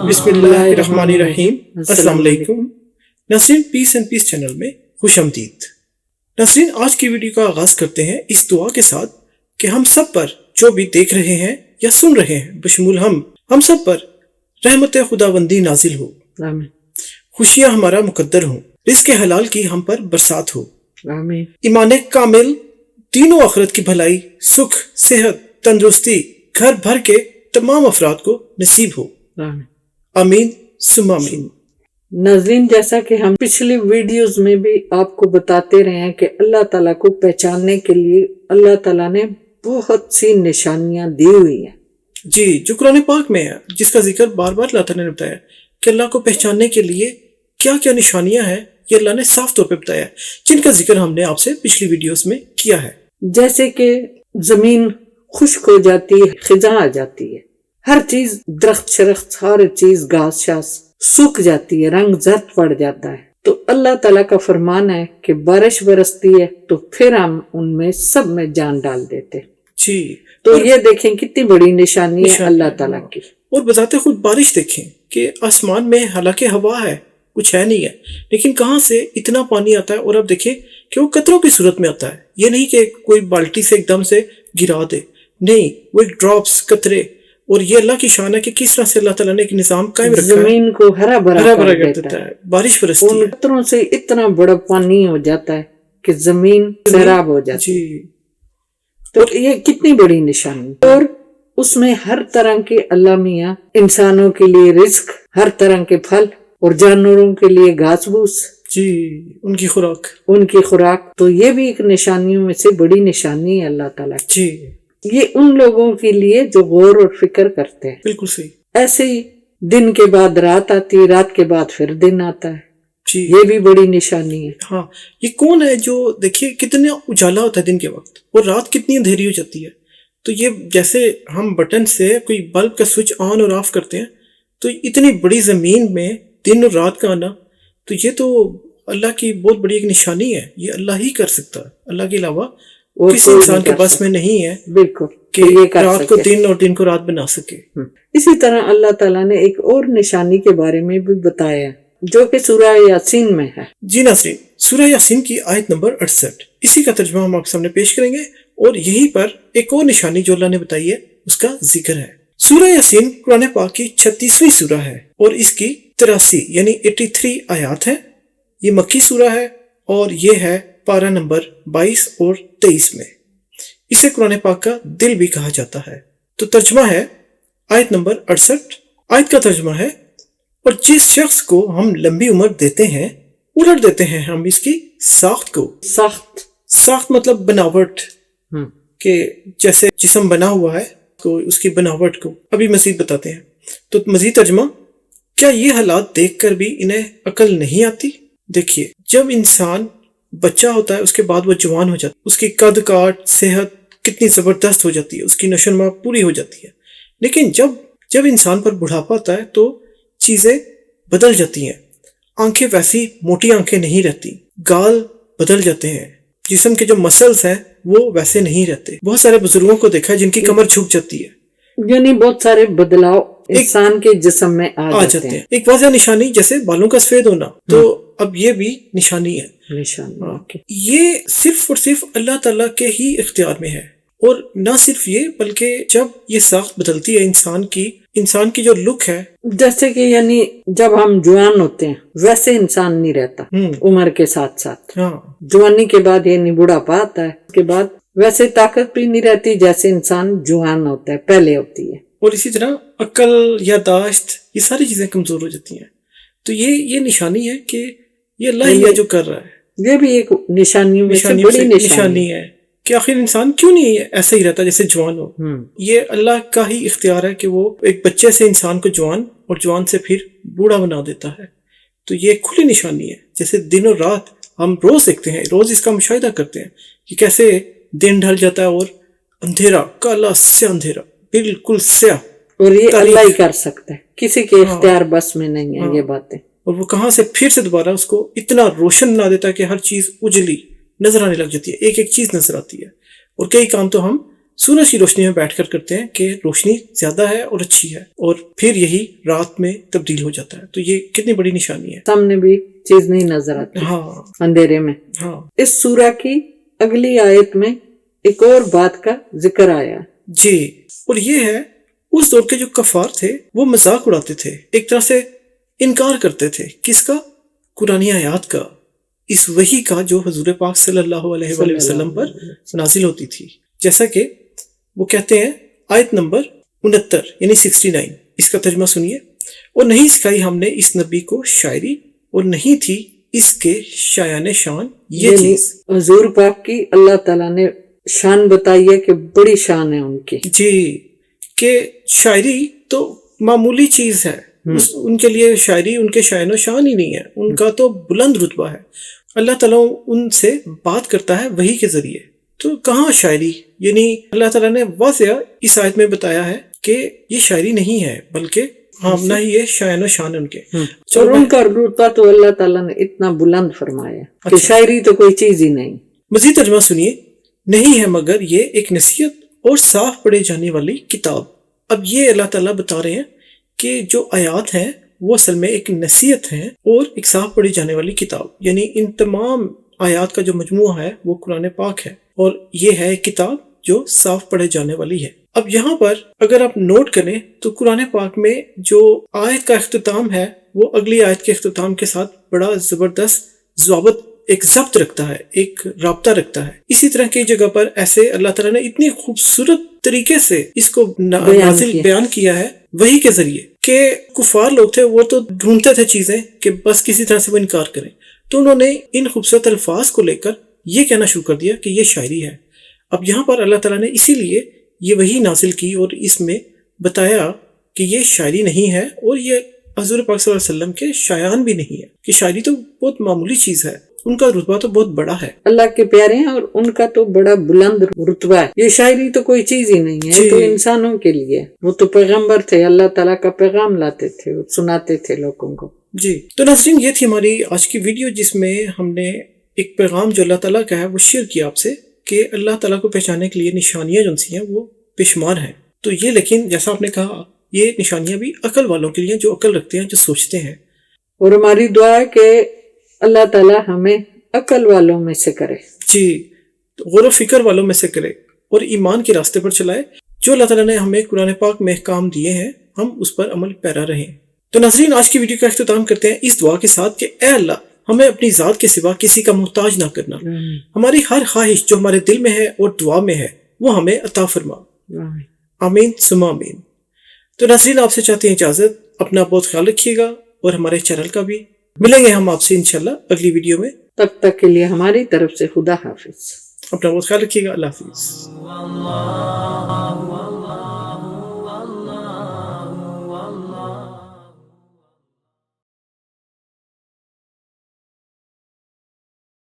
बिस्मिल्लाहिर्रहमानिर्रहीम। अस्सलाम वालेकुम नाज़रीन, पीस एंड पीस चैनल में खुश आमदीद। नाज़रीन, आज की वीडियो का आगाज करते हैं इस दुआ के साथ कि हम सब पर जो भी देख रहे हैं या सुन रहे हैं बशमूल हम सब पर रहमत खुदाबंदी नाजिल हो, खुशियां हमारा मुकद्दर हो, रिज़्क़ हलाल की हम पर बरसात हो, ईमान कामिल, तीनों आखिरत की भलाई, सुख, सेहत, तंदुरुस्ती घर भर के तमाम अफराद को नसीब हो। आमीन सुम्मा आमीन। नाज़रीन, जैसा कि हम पिछली वीडियोस में भी आपको बताते रहे हैं कि अल्लाह ताला को पहचानने के लिए अल्लाह ताला ने बहुत सी निशानियां दी हुई हैं। जी, जो कुरान पाक में है, जिसका जिक्र बार बार अल्लाह ताला ने बताया कि अल्लाह को पहचानने के लिए क्या क्या निशानियां हैं, ये अल्लाह ने साफ तौर पे बताया, जिनका जिक्र हमने आपसे पिछली वीडियोस में किया है। जैसे कि जमीन खुश्क हो जाती है, खिजा आ जाती है, हर चीज दरख्त शरख्त हर चीज घास शास सूख जाती है, रंग जर्द पड़ जाता है। तो अल्लाह ताला का फरमान है कि बारिश बरसती है तो फिर हम उनमें सब में जान डाल देते जी। तो ये देखें कितनी बड़ी निशानी है अल्लाह ताला की। और बजाते खुद बारिश देखें कि आसमान में हालांकि हवा है, कुछ है नहीं है, लेकिन कहाँ से इतना पानी आता है। और अब देखें कि वो कतरों की सूरत में आता है, ये नहीं कि कोई बाल्टी से एकदम से गिरा दे, नहीं, वो एक ड्रॉप्स, कतरे। और ये अल्लाह की शान है कि किस तरह से अल्लाह ताला ने एक निजाम कायम रखा है, जमीन को हरा भरा कर देता है, बारिश बरसती है, उन कतरों से इतना बड़ा पानी हो जाता है कि जमीन सैराब हो जाती है। तो ये कितनी बड़ी निशानी। और उसमें हर तरह के अल्लाह मियाँ इंसानों के लिए रिज्क, हर तरह के फल, और जानवरों के लिए घास फूस जी, उनकी खुराक। तो ये भी एक निशानियों में से बड़ी निशानी है अल्लाह ताला की। जी, ये उन लोगों के लिए जो गौर और फिक्र करते हैं। बिल्कुल सही। ऐसे ही दिन के बाद रात आती है, रात के बाद फिर दिन आता है जी, ये भी बड़ी निशानी है। हाँ, ये कौन है जो देखिए कितने उजाला होता है दिन के वक्त और रात कितनी अंधेरी हो जाती है। तो ये जैसे हम बटन से कोई बल्ब का स्विच ऑन और ऑफ करते हैं, तो इतनी बड़ी जमीन में दिन और रात का आना, तो ये तो अल्लाह की बहुत बड़ी एक निशानी है। ये अल्लाह ही कर सकता है, अल्लाह के अलावा किसी इंसान के बस में नहीं है बिल्कुल कि ये रात को दिन और दिन को रात बना सके। इसी तरह अल्लाह ताला ने एक और निशानी के बारे में भी बताया जो कि सूरह यासीन में है। जी नाज़रीन, सूरह यासीन की आयत नंबर 68, इसी का तर्जुमा हम आपके सामने पेश करेंगे। और यहीं पर एक और निशानी जो अल्लाह ने बताई है उसका जिक्र है। सूरह यासीन कुरान पाक की 36वीं सूरह है और इसकी 83 यानी 83 आयात है। ये मक्की सूरह है और ये है पारा नंबर 22 और 23 में। इसे कुरान पाक का दिल भी कहा जाता है। तो तर्जुमा है आयत नंबर 68। आयत का तर्जुमा है, और जिस शख्स को हम लंबी उम्र देते हैं उलट देते हैं हम इसकी साख्त को। साख्त मतलब बनावट के, जैसे जिस्म बना हुआ है तो उसकी बनावट को अभी मजीद बताते हैं। तो मजीद तर्जुमा, क्या ये हालात देखकर भी इन्हें अकल नहीं आती? देखिए, जब इंसान बच्चा होता है उसके बाद वो जवान हो जाता है, उसकी कद काट सेहत कितनी जबरदस्त हो जाती है, उसकी नशोनुमा पूरी हो जाती है। लेकिन जब इंसान पर बुढ़ापा आता है तो चीजें बदल जाती हैं। आंखें वैसी मोटी आंखें नहीं रहती, गाल बदल जाते हैं, जिस्म के जो मसल्स हैं वो वैसे नहीं रहते। बहुत सारे बुजुर्गों को देखा है जिनकी कमर झुक जाती है, यानी बहुत सारे बदलाव इंसान के जिस्म में आ जाते हैं। एक वाज़ह निशानी जैसे बालों का सफेद होना, तो अब ये भी निशानी है। ये सिर्फ और सिर्फ अल्लाह ताला के ही इख्तियार में है। और ना सिर्फ ये, बल्कि जब ये साख्त बदलती है इंसान की जो लुक है, जैसे कि यानी जब हम जवान होते हैं वैसे इंसान नहीं रहता उम्र के साथ साथ। हाँ, जवानी के बाद यानी बुढ़ापा आता है, उसके बाद वैसे ताकत भी नहीं रहती जैसे इंसान जवान होता है पहले होती है। और इसी तरह अक्ल, यादाश्त, ये सारी चीजें कमजोर हो जाती हैं। तो ये निशानी है कि ये अल्लाह ही है जो कर रहा है। ये भी एक निशानी में से बड़ी निशानी है कि आखिर इंसान क्यों नहीं ऐसा ही रहता जैसे जवान हो। ये अल्लाह का ही इख्तियार है कि वो एक बच्चे से इंसान को जवान और जवान से फिर बूढ़ा बना देता है। तो ये खुली निशानी है। जैसे दिन और रात हम रोज देखते हैं, रोज इसका मुशाहिदा करते हैं कि कैसे दिन ढल जाता है और अंधेरा, काला से अंधेरा, बिल्कुल स्याह। और ये अल्लाह ही कर सकता है, किसी के इख्तियार बस में नहीं है ये बातें। और वो कहाँ से फिर से दोबारा उसको इतना रोशन बना देता है कि हर चीज उजली नजर आने लग जाती है, एक एक चीज नजर आती है। और कई काम तो हम سورج کی روشنی میں بیٹھ کر کرتے ہیں کہ روشنی زیادہ ہے اور اچھی ہے، اور پھر یہی رات میں تبدیل ہو جاتا ہے. تو یہ کتنی بڑی نشانی ہے. سامنے بھی چیز نہیں نظر آتی ہاں اندھیرے میں. ہاں اس سورہ کی اگلی آیت میں ایک اور بات کا ذکر آیا جی، اور یہ ہے اس دور کے جو کفار تھے وہ مذاق اڑاتے تھے، ایک طرح سے انکار کرتے تھے. کس کا؟ قرآن آیات کا، اس وحی کا جو حضور پاک صلی اللہ علیہ وآلہ وسلم پر نازل ہوتی تھی. جیسا کہ وہ کہتے ہیں آیت نمبر 69 یعنی 69، اس کا ترجمہ سنیے. اور نہیں سکھائی ہم نے اس نبی کو شاعری، اور نہیں تھی اس کے شایان شان یہ چیز. حضور پاک کی اللہ تعالیٰ نے شان بتائی ہے کہ بڑی شان ہے ان کی. جی، کہ شاعری تو معمولی چیز ہے، ان کے لیے شاعری ان کے شایان و شان ہی نہیں ہے، ان کا تو بلند رتبہ ہے. اللہ تعالیٰ ان سے بات کرتا ہے وحی کے ذریعے، تو کہاں شاعری؟ یعنی اللہ تعالیٰ نے واضح اس آیت میں بتایا ہے کہ یہ شاعری نہیں ہے، بلکہ نہ ہی یہ شایان و شان ان کے. اور ان کا رتبہ تو اللہ تعالیٰ نے اتنا بلند فرمایا کہ شاعری تو کوئی چیز ہی نہیں. مزید ترجمہ سنیے. نہیں ہے مگر یہ ایک نصیحت اور صاف پڑھے جانے والی کتاب. اب یہ اللہ تعالیٰ بتا رہے ہیں کہ جو آیات ہیں وہ اصل میں ایک نصیحت ہیں اور ایک صاف پڑھی جانے والی کتاب. یعنی ان تمام آیات کا جو مجموعہ ہے وہ قرآن پاک ہے، اور یہ ہے ایک کتاب جو صاف پڑھے جانے والی ہے. اب یہاں پر اگر آپ نوٹ کریں تو قرآن پاک میں جو آیت کا اختتام ہے وہ اگلی آیت کے اختتام کے ساتھ بڑا زبردست ضابط ایک ضبط رکھتا ہے، ایک رابطہ رکھتا ہے. اسی طرح کی جگہ پر ایسے اللہ تعالیٰ نے اتنی خوبصورت طریقے سے اس کو نازل بیان کیا ہے وحی کے ذریعے کہ کفار لوگ تھے وہ تو ڈھونڈتے تھے چیزیں کہ بس کسی طرح سے وہ انکار کریں، تو انہوں نے ان خوبصورت الفاظ کو لے کر یہ کہنا شروع کر دیا کہ یہ شاعری ہے. اب یہاں پر اللہ تعالیٰ نے اسی لیے یہ وحی نازل کی اور اس میں بتایا کہ یہ شاعری نہیں ہے، اور یہ حضور پاک صلی اللہ علیہ وسلم کے شایان بھی نہیں ہے، کہ شاعری تو بہت معمولی چیز ہے، ان کا رتبہ تو بہت بڑا ہے. اللہ کے پیارے ہیں اور ان کا تو بڑا بلند رتبہ ہے. یہ شاعری تو کوئی چیز ہی نہیں ہے، وہ تو انسانوں کے لیے. وہ تو پیغمبر تھے، اللہ تعالیٰ کا پیغام لاتے تھے، سناتے تھے لوگوں کو. جی تو ناظرین، یہ تھی ہماری آج کی ویڈیو جس میں ہم نے ایک پیغام جو اللہ تعالیٰ کا ہے وہ شیئر کیا آپ سے کہ اللہ تعالیٰ کو پہچاننے کے لیے نشانیاں جو سی ہیں وہ بے شمار ہیں. تو یہ لیکن جیسا آپ نے کہا یہ نشانیاں بھی عقل والوں کے لیے، جو عقل رکھتے ہیں، جو سوچتے ہیں. اور ہماری دعا ہے کہ اللہ تعالیٰ ہمیں عقل والوں میں سے کرے. جی، غور و فکر والوں میں سے کرے اور ایمان کے راستے پر چلائے. جو اللہ تعالیٰ نے ہمیں قرآن پاک میں احکام دیے ہیں ہم اس پر عمل پیرا رہیں. تو ناظرین، آج کی ویڈیو کا اختتام کرتے ہیں اس دعا کے ساتھ کہ اے اللہ ہمیں اپنی ذات کے سوا کسی کا محتاج نہ کرنا. ہماری ہر خواہش جو ہمارے دل میں ہے اور دعا میں ہے وہ ہمیں عطا فرما. آمین ثم آمین. تو ناظرین، آپ سے چاہتے ہیں اجازت. اپنا بہت خیال رکھیے گا اور ہمارے چینل کا بھی. ملیں گے ہم آپ سے انشاءاللہ اگلی ویڈیو میں. تب تک کے لیے ہماری طرف سے خدا حافظ. اپنا بہت خیال رکھیے گا. اللہ حافظ.